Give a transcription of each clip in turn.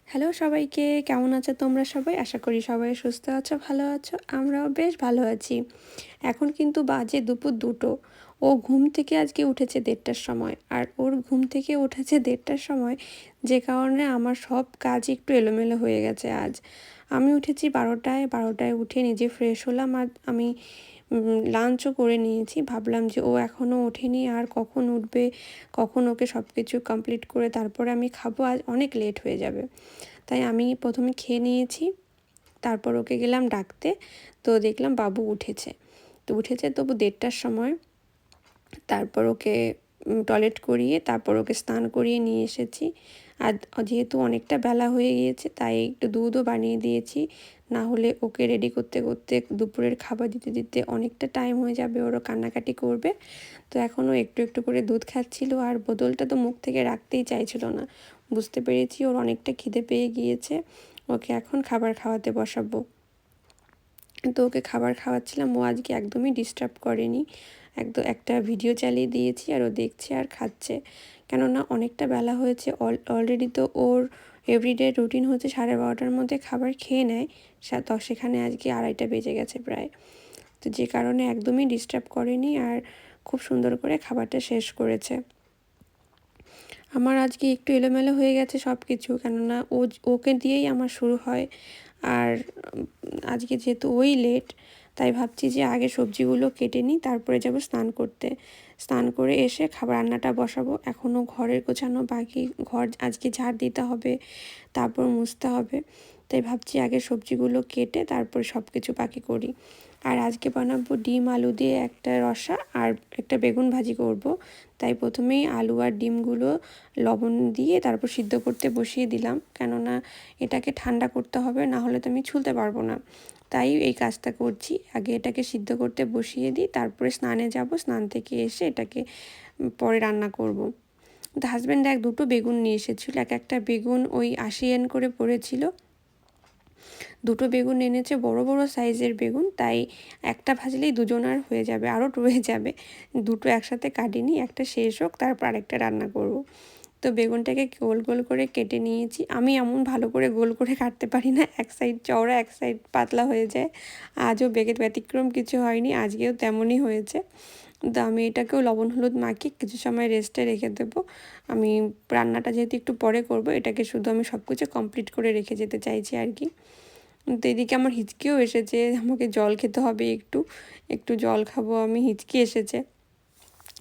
Hello সবাইকে, কেমন আছো তোমরা সবাই? আশা করি সবাই সুস্থ আছো, ভালো আছো। আমরাও বেশ ভালো আছি। এখন কিন্তু বাজে দুপুর 2টো। ও ঘুম থেকে আজকে উঠেছে 1:30টার সময়। আর ওর ঘুম থেকে উঠেছে 1:30টার সময়, যে কারণে আমার সব কাজ একটু এলোমেলো হয়ে গেছে আজ। আমি উঠেছি 12টায় উঠে নিজে ফ্রেশ হলাম আর আমি লাঞ্চও করে নিয়েছি। ভাবলাম যে ও এখনও ওঠেনি, আর কখন উঠবে, কখন ওকে সব কিছু কমপ্লিট করে তারপরে আমি খাবো, আজ অনেক লেট হয়ে যাবে। তাই আমি প্রথমে খেয়ে নিয়েছি, তারপর ওকে গেলাম ডাকতে। তো দেখলাম বাবু উঠেছে তবু 1:30টার সময়। তারপর ওকে টয়লেট করিয়ে তারপর ওকে স্নান করিয়ে নিয়ে এসেছি। আর যেহেতু অনেকটা বেলা হয়ে গিয়েছে তাই একটু দুধও বানিয়ে দিয়েছি, না হলে ওকে রেডি করতে করতে দুপুরের খাবার দিতে দিতে অনেকটা টাইম হয়ে যাবে, ওরও কান্নাকাটি করবে। তো এখনও একটু একটু করে দুধ খাচ্ছিল, আর বোতলটা তো মুখ থেকে রাখতেই চাইছিল না। বুঝতে পেরেছি ওর অনেকটা খিদে পেয়ে গিয়েছে, ওকে এখন খাবার খাওয়াতে বসাবো। তো ওকে খাবার খাওয়াচ্ছিলাম, ও আজকে একদমই ডিস্টার্ব করেনি। একটা ভিডিও চালিয়ে দিয়েছি আর ও দেখছে আর খাচ্ছে। কেননা অনেকটা বেলা হয়েছে, অলরেডি তো ওর এভরিডে রুটিন হচ্ছে 12:30টার মধ্যে খাবার খেয়ে নেয়। তো সেখানে আজকে 2:30টা বেজে গেছে প্রায়। তো যে কারণে একদমই ডিস্টার্ব করেনি আর খুব সুন্দর করে খাবারটা শেষ করেছে। আমার আজকে একটু এলোমেলো হয়ে গেছে সব কিছু, কেননা ওকে দিয়েই আমার শুরু হয়। আর আজকে যেহেতু ওই লেট, তাই ভাবছি যে আগে সবজিগুলো কেটে নিই, তারপরে যাব স্নান করতে। স্নান করে এসে খাবার রান্নাটা বসাবো। এখনও ঘরের গোছানো বাকি, ঘর আজকে ঝাড় দিতে হবে, তারপর মুছতে হবে। তাই ভাবছি আগে সবজিগুলো কেটে তারপরে সব কিছু বাকি করি। আর আজকে বানাবো ডিম আলু দিয়ে একটা রসা আর একটা বেগুন ভাজি করব। তাই প্রথমেই আলু আর ডিমগুলো লবণ দিয়ে তারপর সিদ্ধ করতে বসিয়ে দিলাম, কেননা এটাকে ঠান্ডা করতে হবে, না হলে তো আমি ছুলতে পারবো না। তাই এই কাজটা করছি, আগে এটাকে সিদ্ধ করতে বসিয়ে দিই, তারপরে স্নানে যাব, স্নান থেকে এসে এটাকে পরে রান্না করব। তো হাজব্যান্ড 2টো বেগুন নিয়ে এসেছিলো, একটা বেগুন ওই 80 করে পড়েছিল। 2টো বেগুন এনেছে, বড় বড় সাইজের বেগুন, তাই একটা ভাজলেই দুজনার হয়ে যাবে, আরও রয়ে যাবে। 2টো একসাথে কাটিনি, একটা শেষ হোক তারপর আরেকটা রান্না করব। তো বেগুনটাকে গোল গোল করে কেটে নিয়েছি। আমি এমন ভালো করে গোল করে কাটতে পারি না, এক সাইড চওড়া এক সাইড পাতলা হয়ে যায়। আজও ব্যতিক্রম কিছু হয়নি, আজকেও তেমনই হয়েছে। তো আমি এটাকেও লবণ হলুদ মাখিয়ে কিছু সময় রেস্টে রেখে দেবো। আমি রান্নাটা যেহেতু একটু পরে করব, এটাকে শুধু আমি সব কিছু কমপ্লিট করে রেখে যেতে চাইছি আর কি। তো এদিকে আমার হিচকিও এসেছে, আমাকে জল খেতে হবে, একটু জল খাবো আমি, হিচকি এসেছে।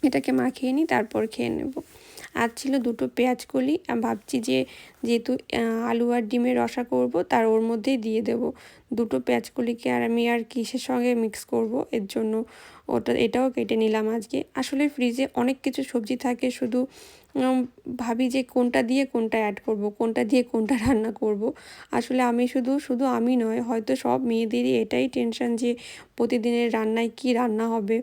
এটাকে মাখিয়ে নিই, তারপর খেয়ে নেব। আর ছিল 2টো পেঁয়াজ কলি, ভাবছি যে যেহেতু আলু আর ডিমের রসা করব, তার ওর মধ্যেই দিয়ে দেব 2টো পেঁয়াজ কলিকে। আর আমি আর কিসের সঙ্গে মিক্স করব, এর জন্য এটাও কেটে নিলাম আজকে। আসলে ফ্রিজে অনেক কিছু সবজি থাকে, শুধু ভাবি যে কোনটা দিয়ে কোনটা অ্যাড করব, কোনটা দিয়ে কোনটা রান্না করব। আসলে আমি শুধু আমি নয়, হয়তো সব মেয়েদেরই এটাই টেনশন যে প্রতিদিনের রান্নায় কি রান্না হবে,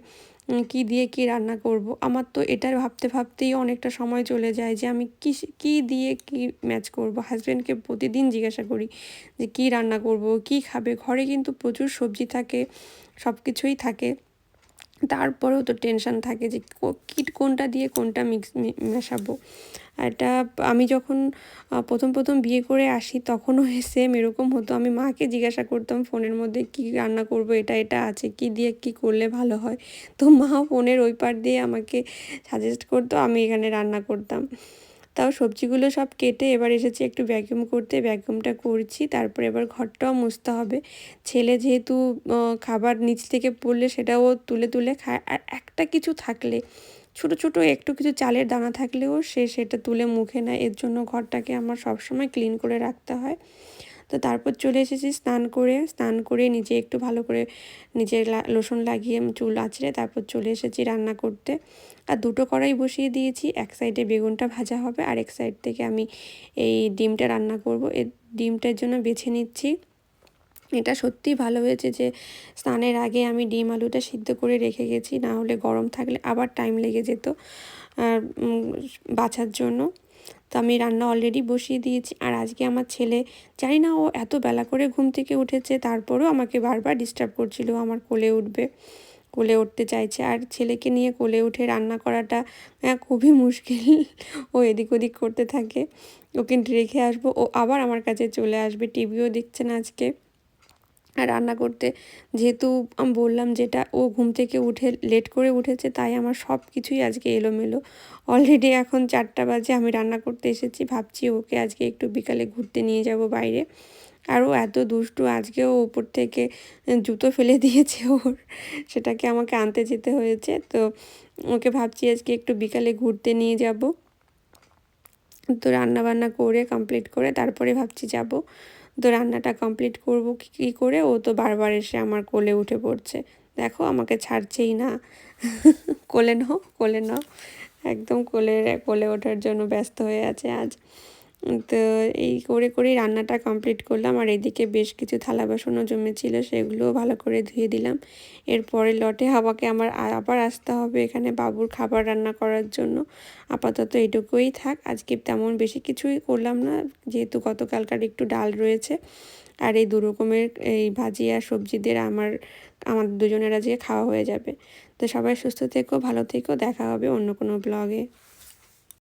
কি দিয়ে কি রান্না করব। আমার তো এটা ভাবতে ভাবতেই অনেকটা সময় চলে যায় যে আমি কী দিয়ে কি ম্যাচ করব। হাজব্যান্ডকে প্রতিদিন জিজ্ঞাসা করি যে কি রান্না করব, কি খাবে। ঘরে কিন্তু প্রচুর সবজি থাকে, সব কিছুই থাকে, তারপরেও তো টেনশন থাকে যে কোনটা দিয়ে কোনটা মেশাবো। এটা আমি যখন প্রথম বিয়ে করে আসি তখনও সেম এরকম হতো। আমি মাকে জিজ্ঞাসা করতাম ফোনের মধ্যে কি রান্না করব, এটা আছে, কি দিয়ে কি করলে ভালো হয়। তো মা ফোনের ওই পার দিয়ে আমাকে সাজেস্ট করতো, আমি এখানে রান্না করতাম। তাও সবজিগুলো সব কেটে এবার এসেছি একটু ভ্যাকুয়াম করতে, ভ্যাকুয়ামটা করছি। তারপরে এবার ঘরটাও মুছতে হবে। ছেলে যেহেতু খাবার নিচ থেকে পড়লে সেটাও তুলে তুলে খায়, আর একটা কিছু থাকলে, ছোট একটু কিছু চালের দানা থাকলেও সেটা তুলে মুখে নেয়। এর জন্য ঘরটাকে আমার সবসময় ক্লিন করে রাখতে হয়। তো তারপর চলে এসেছি স্নান করে নিজে একটু ভালো করে নিজের লোশন লাগিয়ে চুল আঁচড়ে তারপর চলে এসেছি রান্না করতে। আর 2টো কড়াই বসিয়ে দিয়েছি, এক সাইডে বেগুনটা ভাজা হবে আর এক সাইড থেকে আমি এই ডিমটা রান্না করব। এই ডিমটার জন্য বেছে নিচ্ছি। এটা সত্যিই ভালো হয়েছে যে স্নানের আগে আমি ডিম আলুটা সিদ্ধ করে রেখে গেছি, না হলে গরম থাকলে আবার টাইম লেগে যেত আর বাছার জন্য। তো আমি রান্না অলরেডি বসিয়ে দিয়েছি। আর আজকে আমার ছেলে, জানি না ও এত বেলা করে ঘুম থেকে উঠেছে, তারপরেও আমাকে বারবার ডিস্টার্ব করছিল আমার কোলে উঠতে চাইছে। আর ছেলেকে নিয়ে কোলে উঠে রান্না করাটা খুবই মুশকিল, ও এদিক ওদিক করতে থাকে। ওকে রেখে আসবো, ও আবার আমার কাছে চলে আসবে। টিভিও দেখছে না আজকে। আর রান্না করতে যেহেতু আমি বললাম যেটা, ও ঘুম থেকে উঠে লেট করে উঠেছে, তাই আমার সব কিছুই আজকে এলোমেলো। অলরেডি এখন 4টা বাজে, আমি রান্না করতে এসেছি, ভাবছি ওকে আজকে একটু বিকালে ঘুরতে নিয়ে যাব বাইরে। আর ও এত দুষ্টু, আজকেও উপর থেকে জুতো ফেলে দিয়েছে ওর, সেটাকে আমাকে আনতে যেতে হয়েছে। তো ওকে ভাবছি আজকে একটু বিকালে ঘুরতে নিয়ে যাব। তো রান্না বান্না করে কমপ্লিট করে তারপরে ভাবছি যাব। তো রান্নাটা কমপ্লিট করব কী করে, ও তো বারবার এসে আমার কোলে উঠে পড়ছে। দেখো আমাকে ছাড়ছেই না। কোলে নাও, কোলে নাও, একদম কোলে কোলে ওঠার জন্য ব্যস্ত হয়ে আছে আজ। তো এই করে করেই রান্নাটা কমপ্লিট করলাম। আর এদিকে বেশ কিছু থালা বাসনও জমেছিল, সেগুলোও ভালো করে ধুয়ে দিলাম। এরপরে লটে হাওয়াকে আমার আবার আসতে হবে এখানে বাবুর খাবার রান্না করার জন্য। আপাতত এইটুকুই থাক, আজকে তেমন বেশি কিছুই করলাম না, যেহেতু গতকালকার একটু ডাল রয়েছে। আর এই 2 রকমের এই ভাজি আর সবজি দিয়ে আমাদের দুজনের আজকে খাওয়া হয়ে যাবে। তো সবাই সুস্থ থেকো, ভালো থেকো, দেখা হবে অন্য কোনো ব্লগে।